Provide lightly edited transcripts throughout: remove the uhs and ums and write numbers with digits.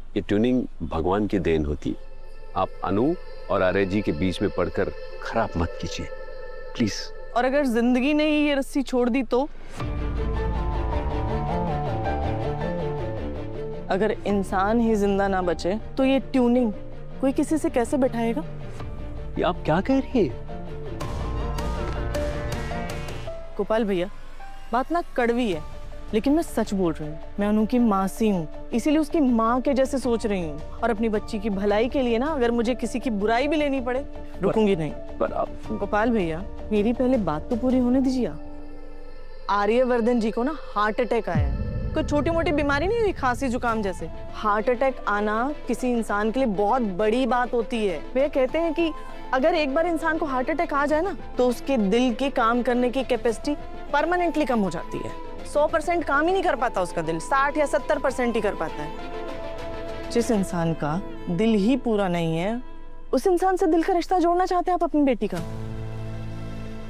ये ट्यूनिंग भगवान की देन होती है। आप अनु और आर्य जी के बीच में पड़कर खराब मत कीजिए प्लीज। और अगर जिंदगी ने ही ये रस्सी छोड़ दी तो? अगर इंसान ही जिंदा ना बचे तो ये ट्यूनिंग कोई किसी से कैसे बैठाएगा? ये आप क्या कह रही हैं? गोपाल भैया, बात ना कड़वी है, लेकिन मैं सच बोल रही हूँ। मैं अनु की मासी हूँ, इसीलिए उसकी माँ के जैसे सोच रही हूँ। और अपनी बच्ची की भलाई के लिए ना, अगर मुझे किसी की बुराई भी लेनी पड़े, रुकूंगी नहीं। पर आप गोपाल भैया, मेरी पहले बात तो पूरी होने दीजिए। आर्यवर्धन जी को ना हार्ट अटैक आया है। कोई छोटी मोटी बीमारी नहीं हुई, खांसी जुकाम जैसे। हार्ट अटैक आना किसी इंसान के लिए बहुत बड़ी बात होती है। वे कहते हैं कि अगर एक बार इंसान को हार्ट अटैक आ जाए ना, तो उसके दिल के काम करने की कैपेसिटी परमानेंटली कम हो जाती है। 100% काम ही नहीं कर पाता उसका दिल, 60 या 70% ही कर पाता है। जिस इंसान का दिल ही पूरा नहीं है, उस इंसान से दिल का रिश्ता जोड़ना चाहते हैं आप अपनी बेटी का?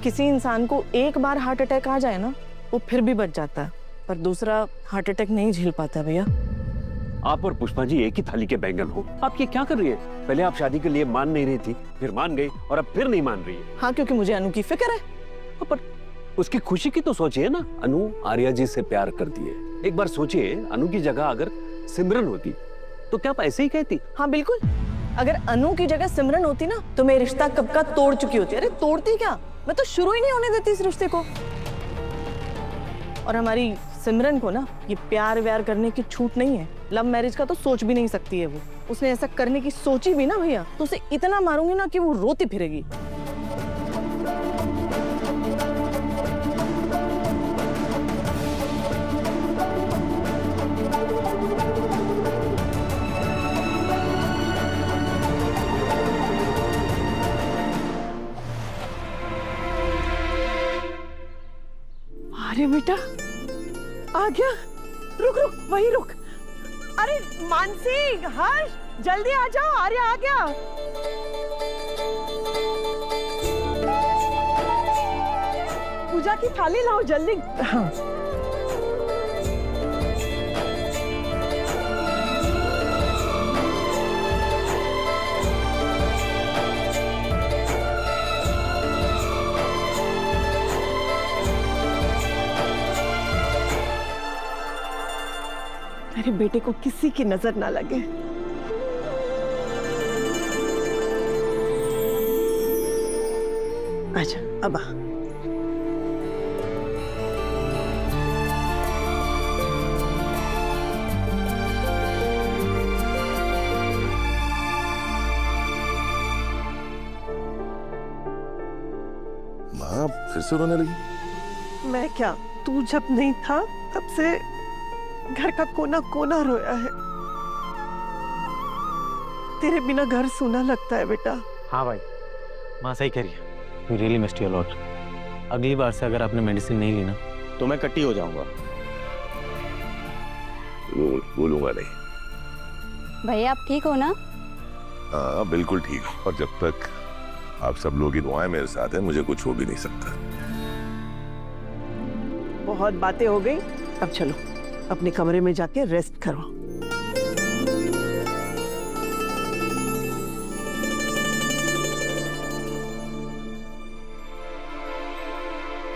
किसी इंसान को एक बार हार्ट अटैक आ जाए ना, वो फिर भी बच जाता है, पर दूसरा हार्ट अटैक नहीं झेल पाता भैया। आप और पुष्पा जी एक ही थाली के बैंगन हो। आप ये क्या कर रही है? पहले आप शादी के लिए मान नहीं रही थी, फिर मान गई और अब फिर नहीं मान रही है। हाँ, क्योंकि मुझे अनु की फिक्र है। पर उसकी खुशी की तो सोचिए ना। अनु आर्या जी से प्यार करती है। एक बार सोचिए, अनु की जगह अगर सिमरन होती तो क्या आप ऐसे ही कहती? हाँ बिल्कुल, अगर अनु की जगह सिमरन होती ना, तो मैं रिश्ता कब का तोड़ चुकी होती। अरे तोड़ती क्या, मैं तो शुरू ही नहीं होने देती इस रिश्ते को। और हमारी सिमरन को ना ये प्यार व्यार करने की छूट नहीं है। लव मैरिज का तो सोच भी नहीं सकती है वो। उसने ऐसा करने की सोची भी ना भैया, तो उसे इतना मारूंगी ना कि वो रोती फिरेगी। अरे बेटा आ गया, रुक रुक वहीं रुक। अरे मानसी, हर्ष, जल्दी आ जाओ, आर्य आ गया। पूजा की थाली लाओ जल्दी। हाँ। मेरे बेटे को किसी की नजर ना लगे। अच्छा अब आ। माँ फिर से रोने लगी? मैं क्या, तू जब नहीं था तब से घर का कोना कोना रोया है। तेरे बिना घर सूना लगता है बेटा। हाँ भाई, माँ सही कह रही है। We really missed you a lot. अगली बार से अगर आपने मेडिसिन नहीं ली ना, तो मैं कट्टी हो जाऊंगा। बोलूंगा नहीं। भैया आप ठीक हो ना? हाँ बिल्कुल ठीक। और जब तक आप सब लोग की दुआएं मेरे साथ हैं, मुझे कुछ हो भी नहीं सकता। बहुत बातें हो गई, अब चलो अपने कमरे में जाके रेस्ट करो।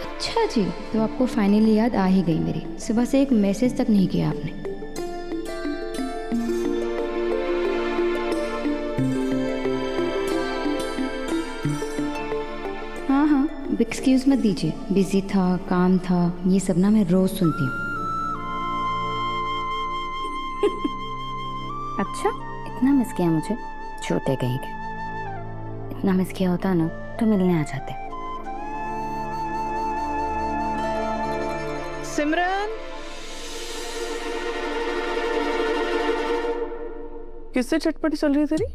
अच्छा जी, तो आपको फाइनली याद आ ही गई मेरी। सुबह से एक मैसेज तक नहीं किया आपने। हाँ हाँ, एक्सक्यूज मत दीजिए, बिजी था, काम था, ये सब ना मैं रोज सुनती हूँ। अच्छा, इतना मिस किया मुझे? छोटे कहीं के। इतना मिस किया होता ना तो मिलने आ जाते। सिमरन, किससे चटपटी चल रही है तेरी?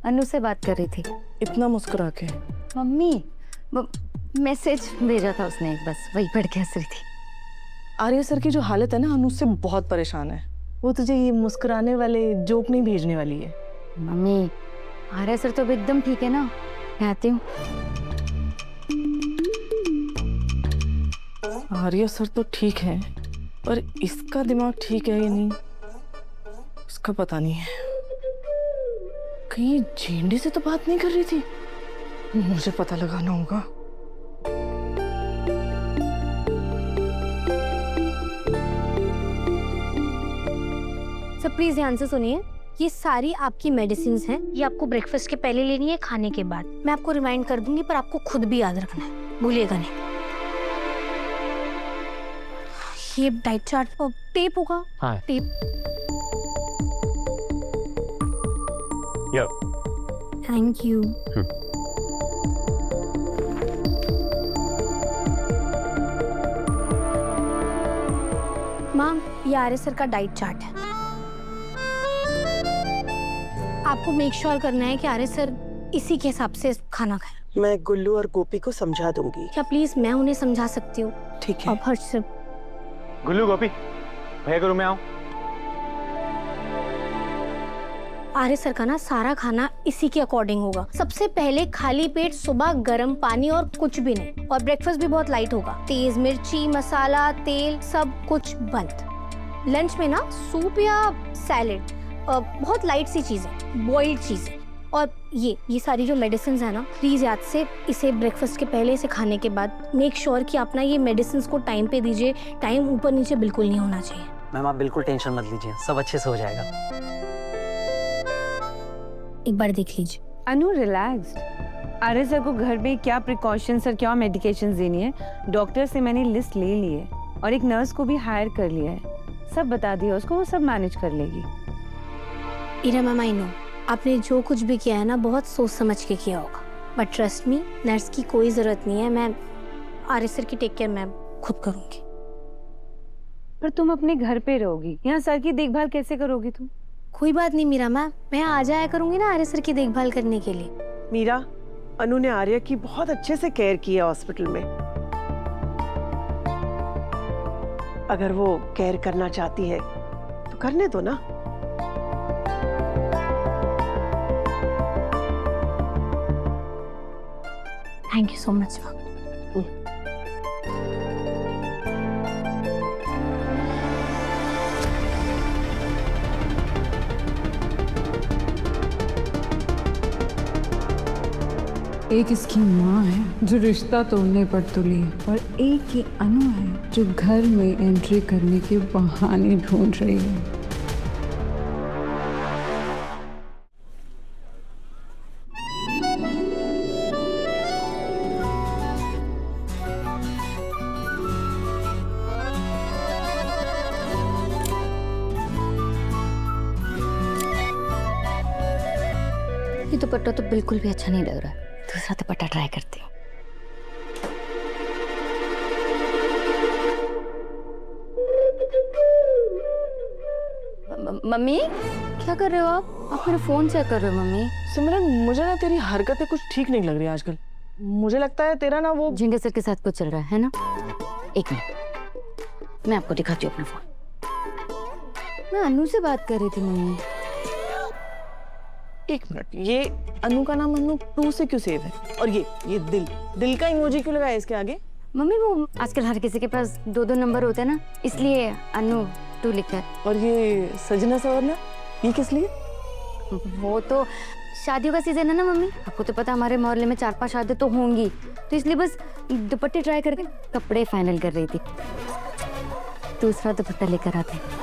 अनु से बात कर रही थी। इतना मुस्कुरा के? मम्मी, वो मैसेज भेजा था उसने, बस वही पढ़ के हंस रही थी। आर्य सर की जो हालत है ना, अनु से बहुत परेशान है। वो तुझे ये मुस्कुराने वाले जोक नहीं भेजने वाली है। मम्मी, आर्य सर तो एकदम ठीक है ना, मैं आती हूँ। आर्य सर तो ठीक है, पर इसका दिमाग ठीक है या नहीं, उसका पता नहीं है, कहीं झेंडे से तो बात नहीं कर रही थी। मुझे पता लगाना होगा। सर प्लीज ध्यान से सुनिए, ये सारी आपकी मेडिसिन हैं। ये आपको ब्रेकफास्ट के पहले लेनी है, खाने के बाद। मैं आपको रिमाइंड कर दूंगी, पर आपको खुद भी याद रखना है, भूलिएगा नहीं। ये डाइट चार्ट और टेप होगा। हाँ। टेप। Thank you. मैम, ये आर्य सर का डाइट चार्ट है। आपको मेक श्योर करना है कि आर्य सर इसी के हिसाब से खाना खाएं। मैं गुल्लू और गोपी को समझा दूंगी। क्या प्लीज मैं उन्हें समझा सकती हूँ? ठीक है। अब हर्ष सर। गुल्लू, गोपी, भैया के रूम में आओ। आर्य सर का ना सारा खाना इसी के अकॉर्डिंग होगा। सबसे पहले खाली पेट सुबह गर्म पानी और कुछ भी नहीं, और ब्रेकफास्ट भी बहुत लाइट होगा। तेज मिर्ची, मसाला, तेल सब कुछ बंद। लंच में ना सूप या सैलेड, बहुत लाइट सी चीजें, बॉइल्ड चीजें। और ये सारी जो मेडिसिन है ना, प्लीज याद से इसे ब्रेकफास्ट के पहले, इसे खाने के बाद मेक श्योर कि आप ना ये मेडिसिन को टाइम पे दीजिए। टाइम ऊपर नीचे बिल्कुल नहीं होना चाहिए। मैम आप बिल्कुल टेंशन मत लीजिए, सब अच्छे से हो जाएगा। एक बार देख लीजिए। अनु रिलैक्स्ड। आर्य सर को घर में क्या प्रिकॉशंस और क्या मेडिकेशंस देनी है, डॉक्टर से मैंने लिस्ट ले ली है और एक नर्स को भी हायर कर लिया है। सब बता दिया उसको, वो सब मैनेज कर लेगी। इरा मैम, आई नो आपने जो कुछ भी किया है ना, बहुत सोच समझ के किया होगा, बट ट्रस्ट मी, नर्स की कोई जरूरत नहीं है। मैं आर्य सर की टेक केयर मैं खुद करूंगी। पर तुम अपने घर पे रहोगी, यहाँ सर की देखभाल कैसे करोगी तुम? कोई बात नहीं मीरा मैम, मैं आ जाया करूंगी ना आर्य सर की देखभाल करने के लिए। मीरा, अनु ने आर्या की बहुत अच्छे से केयर की है हॉस्पिटल में। अगर वो केयर करना चाहती है तो करने दो ना। Thank you so much ma'am. एक इसकी माँ है जो रिश्ता तोड़ने पर तुली है, और एक ये अनु है जो घर में एंट्री करने के बहाने ढूंढ रही है। ये दुपट्टा तो बिल्कुल भी अच्छा नहीं लग रहा है, दूसरा दुपट्टा ट्राई करती हूँ। मम्मी क्या कर रहे हो आप मेरा फोन चेक कर रहे हो? मम्मी सिमरन, मुझे ना तेरी हरकतें कुछ ठीक नहीं लग रही आजकल। मुझे लगता है तेरा ना वो झिंगे सर के साथ कुछ चल रहा है ना। एक मिनट, मैं आपको दिखाती हूँ अपना फोन। मैं अनु से बात कर रही थी मम्मी। एक मिनट, ये अनु का नाम अनु 2 से क्यों सेव है? और ये दिल का इमोजी क्यों लगाया इसके आगे? मम्मी वो आजकल हर किसी के पास 2-2 नंबर होते हैं ना, इसलिए अनु 2 लिखा है। और ये सजना सवरना, ये किस लिए? वो तो शादियों का सीजन है ना मम्मी, आपको तो पता हमारे मोहल्ले में 4-5 शादी तो होंगी, तो इसलिए बस दुपट्टे ट्राई करके कपड़े फाइनल कर रही थी। दूसरा दुपट्टा लेकर आते।